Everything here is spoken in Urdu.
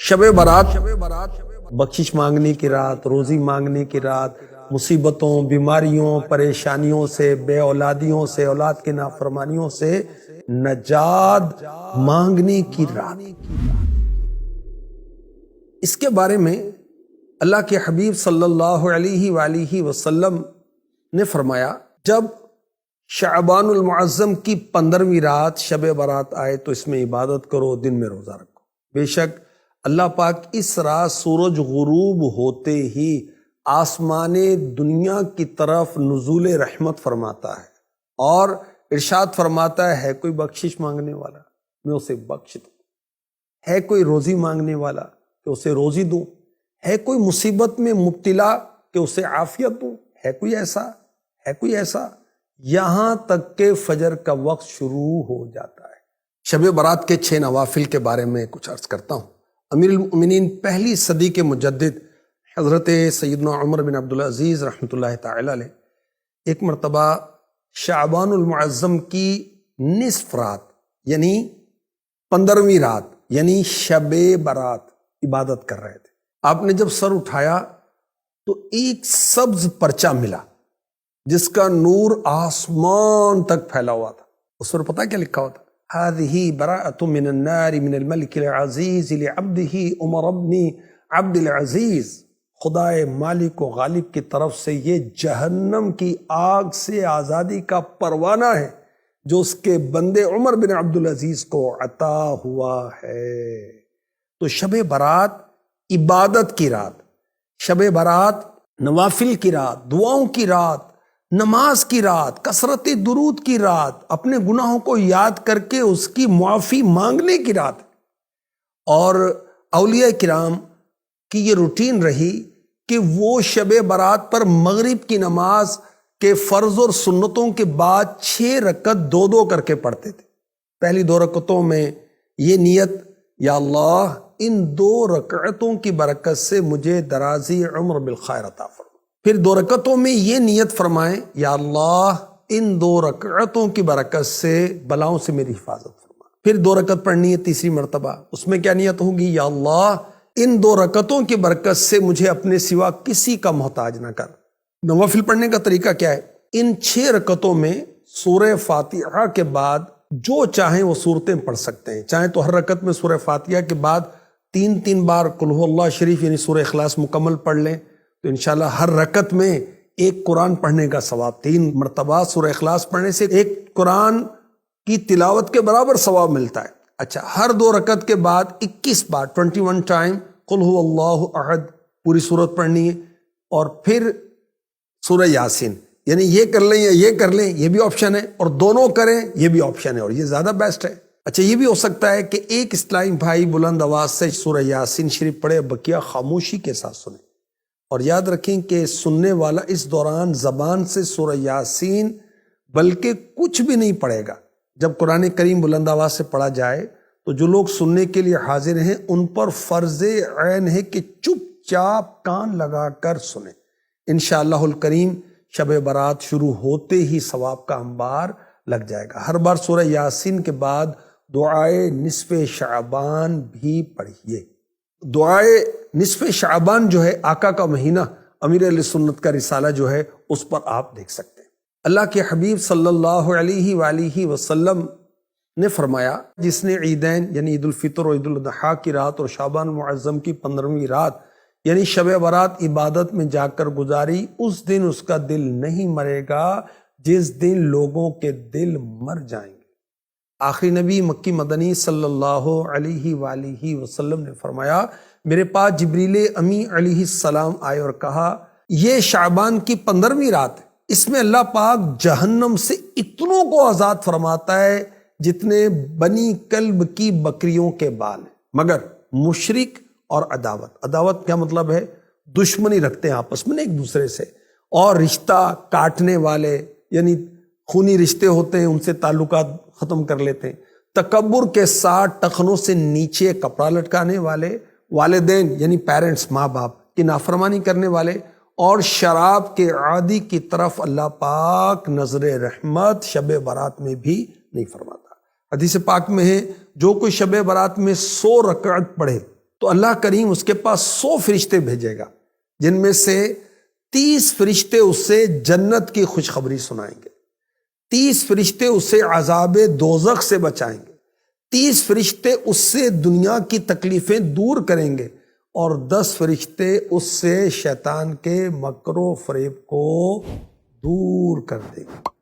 شب برات بخشش مانگنے کی رات، روزی مانگنے کی رات، مصیبتوں، بیماریوں، پریشانیوں سے، بے اولادیوں سے، اولاد کی نافرمانیوں سے نجات مانگنے کی رات۔ اس کے بارے میں اللہ کے حبیب صلی اللہ علیہ وآلہ وسلم نے فرمایا، جب شعبان المعظم کی 15ویں رات شب برات آئے تو اس میں عبادت کرو، دن میں روزہ رکھو۔ بے شک اللہ پاک اس رات سورج غروب ہوتے ہی آسمان دنیا کی طرف نزول رحمت فرماتا ہے اور ارشاد فرماتا ہے کوئی بخشش مانگنے والا میں اسے بخش دوں، ہے کوئی روزی مانگنے والا کہ اسے روزی دوں، ہے کوئی مصیبت میں مبتلا کہ اسے عافیت دوں، ہے کوئی ایسا یہاں تک کہ فجر کا وقت شروع ہو جاتا ہے۔ شب برات کے 6 نوافل کے بارے میں کچھ عرض کرتا ہوں۔ امیر المؤمنین پہلی صدی کے مجدد حضرت سیدنا عمر بن عبدالعزیز رحمۃ اللہ تعالی علیہ ایک مرتبہ شعبان المعظم کی نصف رات یعنی 15ویں رات یعنی شب برات عبادت کر رہے تھے۔ آپ نے جب سر اٹھایا تو ایک سبز پرچہ ملا جس کا نور آسمان تک پھیلا ہوا تھا۔ اس پر پتہ کیا لکھا ہوتا؟ هذه براءة من النار من الملك العزيز لعبده عمر بن عبد العزیز، خدائے مالک و غالب کی طرف سے یہ جہنم کی آگ سے آزادی کا پروانہ ہے جو اس کے بندے عمر بن عبد العزیز کو عطا ہوا ہے۔ تو شب برات عبادت کی رات، شب برات نوافل کی رات، دعاؤں کی رات، نماز کی رات، کثرت درود کی رات، اپنے گناہوں کو یاد کر کے اس کی معافی مانگنے کی رات۔ اور اولیاء کرام کی یہ روٹین رہی کہ وہ شب برات پر مغرب کی نماز کے فرض اور سنتوں کے بعد 6 رکعت 2 کر کے پڑھتے تھے۔ پہلی 2 رکعتوں میں یہ نیت، یا اللہ ان 2 رکعتوں کی برکت سے مجھے درازی عمر بالخیر عطا فرما۔ پھر 2 رکعتوں میں یہ نیت فرمائیں، یا اللہ ان 2 رکعتوں کی برکت سے بلاؤں سے میری حفاظت فرما۔ پھر 2 رکعت پڑھنی ہے تیسری مرتبہ، اس میں کیا نیت ہوگی؟ یا اللہ ان 2 رکعتوں کی برکت سے مجھے اپنے سوا کسی کا محتاج نہ کر۔ نوافل پڑھنے کا طریقہ کیا ہے؟ ان 6 رکعتوں میں سورہ فاتحہ کے بعد جو چاہیں وہ صورتیں پڑھ سکتے ہیں، چاہیں تو ہر رکعت میں سورہ فاتحہ کے بعد 3 بار قل هو اللہ شریف یعنی سورہ اخلاص مکمل پڑھ لیں، تو انشاءاللہ ہر رکعت میں ایک قرآن پڑھنے کا ثواب، 3 مرتبہ سورہ اخلاص پڑھنے سے ایک قرآن کی تلاوت کے برابر ثواب ملتا ہے۔ اچھا، ہر 2 رکعت کے بعد 21 بار 21 ٹائم قل هو اللہ احد پوری سورت پڑھنی ہے، اور پھر سورہ یاسین، یعنی یہ کر لیں یا یہ کر لیں یہ بھی آپشن ہے، اور دونوں کریں یہ بھی آپشن ہے، اور یہ زیادہ بیسٹ ہے۔ اچھا، یہ بھی ہو سکتا ہے کہ ایک اسلامی بھائی بلند آواز سے سورہ یاسین شریف پڑھے، بقیہ خاموشی کے ساتھ سنیں، اور یاد رکھیں کہ سننے والا اس دوران زبان سے سورہ یاسین بلکہ کچھ بھی نہیں پڑھے گا۔ جب قرآن کریم بلند آواز سے پڑھا جائے تو جو لوگ سننے کے لیے حاضر ہیں ان پر فرض عین ہے کہ چپ چاپ کان لگا کر سنیں۔ انشاءاللہ الکریم شب برات شروع ہوتے ہی ثواب کا انبار لگ جائے گا۔ ہر بار سورہ یاسین کے بعد دعائے نصف شعبان بھی پڑھیے۔ دعائے نصف شعبان جو ہے آقا کا مہینہ، امیر اہل سنت کا رسالہ جو ہے اس پر آپ دیکھ سکتے ہیں۔ اللہ کے حبیب صلی اللہ علیہ وآلہ وسلم نے فرمایا، جس نے عیدین یعنی عید الفطر اور عید الاضحیٰ کی رات اور شعبان معظم کی 15ویں رات یعنی شب برات عبادت میں جا کر گزاری، اس دن اس کا دل نہیں مرے گا جس دن لوگوں کے دل مر جائیں گے۔ آخری نبی مکی مدنی صلی اللہ علیہ وآلہ وسلم نے فرمایا، میرے پاس جبریل امی علیہ السلام آئے اور کہا، یہ شعبان کی 15ویں رات ہے، اس میں اللہ پاک جہنم سے اتنوں کو آزاد فرماتا ہے جتنے بنی کلب کی بکریوں کے بال ہیں، مگر مشرک اور عداوت کیا مطلب ہے؟ دشمنی رکھتے ہیں آپس میں ایک دوسرے سے، اور رشتہ کاٹنے والے یعنی خونی رشتے ہوتے ہیں ان سے تعلقات ختم کر لیتے ہیں، تکبر کے ساتھ ٹخنوں سے نیچے کپڑا لٹکانے والے، والدین یعنی پیرنٹس ماں باپ کی نافرمانی کرنے والے، اور شراب کے عادی کی طرف اللہ پاک نظر رحمت شب برات میں بھی نہیں فرماتا۔ حدیث پاک میں ہے، جو کوئی شب برات میں 100 رکعت پڑھے تو اللہ کریم اس کے پاس 100 فرشتے بھیجے گا، جن میں سے 30 فرشتے اسے جنت کی خوشخبری سنائیں گے، 30 فرشتے اسے عذاب دوزخ سے بچائیں گے، 30 فرشتے اس سے دنیا کی تکلیفیں دور کریں گے، اور 10 فرشتے اس سے شیطان کے مکر و فریب کو دور کر دیں گے۔